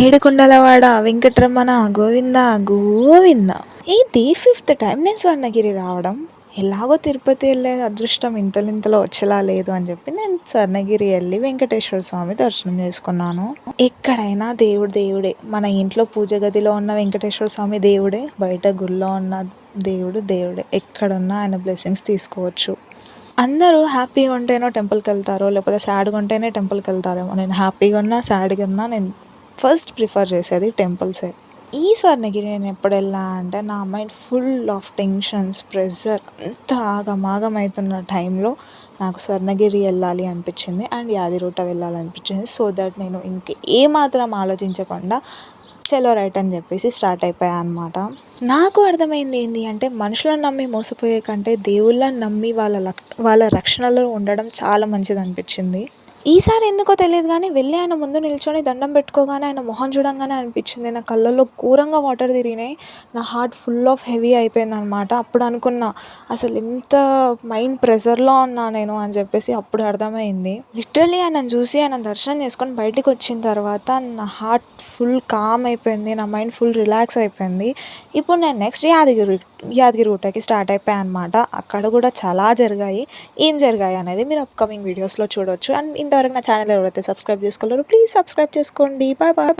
ఏడుకొండలవాడ వెంకటరమణ గోవింద గోవింద. ఇది fifth time నేను స్వర్ణగిరి రావడం. ఎలాగో తిరుపతి వెళ్ళే అదృష్టం ఇంతలో వచ్చేలా లేదు అని చెప్పి నేను స్వర్ణగిరి వెళ్ళి వెంకటేశ్వర స్వామి దర్శనం చేసుకున్నాను. ఎక్కడైనా దేవుడే. మన ఇంట్లో పూజ గదిలో ఉన్న వెంకటేశ్వర స్వామి దేవుడే, బయట గుళ్ళో ఉన్న దేవుడే. ఎక్కడున్నా ఆయన బ్లెస్సింగ్స్ తీసుకోవచ్చు. అందరూ హ్యాపీగా ఉంటేనో టెంపుల్కి వెళ్తారో, లేకపోతే సాడ్గా ఉంటేనే టెంపుల్కి వెళ్తారేమో. నేను హ్యాపీగా ఉన్నా సాడ్గా ఉన్నా నేను ఫస్ట్ ప్రిఫర్ చేసేది టెంపుల్సే. ఈ స్వర్ణగిరి నేను ఎప్పుడు వెళ్ళా అంటే నా mind full of tensions, pressure అంత ఆగమాగం అవుతున్న టైంలో నాకు స్వర్ణగిరి వెళ్ళాలి అనిపించింది అండ్ యాదిగుట్ట వెళ్ళాలనిపించింది. సో దట్ నేను ఏమాత్రం ఆలోచించకుండా చలో రైట్ అని చెప్పేసి స్టార్ట్ అయిపోయా అనమాట. నాకు అర్థమైంది ఏంటి అంటే మనుషులను నమ్మి మోసపోయే కంటే దేవుళ్ళని నమ్మి వాళ్ళ రక్షణలో ఉండడం చాలా మంచిది అనిపించింది. ఈసారి ఎందుకో తెలియదు కానీ వెళ్ళి ఆయన ముందు నిల్చొని దండం పెట్టుకోగానే ఆయన మొహం చూడంగానే అనిపించింది నా కళ్ళల్లో ఘోరంగా వాటర్ తిరిగినాయి. నా హార్ట్ ఫుల్ ఆఫ్ హెవీ అయిపోయింది అనమాట. అప్పుడు అనుకున్నా అసలు ఎంత మైండ్ ప్రెషర్లో ఉన్నా నేను అని చెప్పేసి అప్పుడు అర్థమైంది. లిటరలీ ఆయనను చూసి ఆయన దర్శనం చేసుకొని బయటికి వచ్చిన తర్వాత నా హార్ట్ ఫుల్ కామ్ అయిపోయింది, నా మైండ్ ఫుల్ రిలాక్స్ అయిపోయింది. ఇప్పుడు నేను నెక్స్ట్ యాదగిరిగుట్టకి స్టార్ట్ అయిపోయాను అనమాట. అక్కడ కూడా చాలా ఏం జరిగాయి అనేది మీరు అప్కమింగ్ వీడియోస్లో చూడవచ్చు. అండ్ ఇంతవరకు నా ఛానల్ ఎవరైతే సబ్స్క్రైబ్ చేసుకోలేరు ప్లీజ్ సబ్స్క్రైబ్ చేసుకోండి. Bye bye.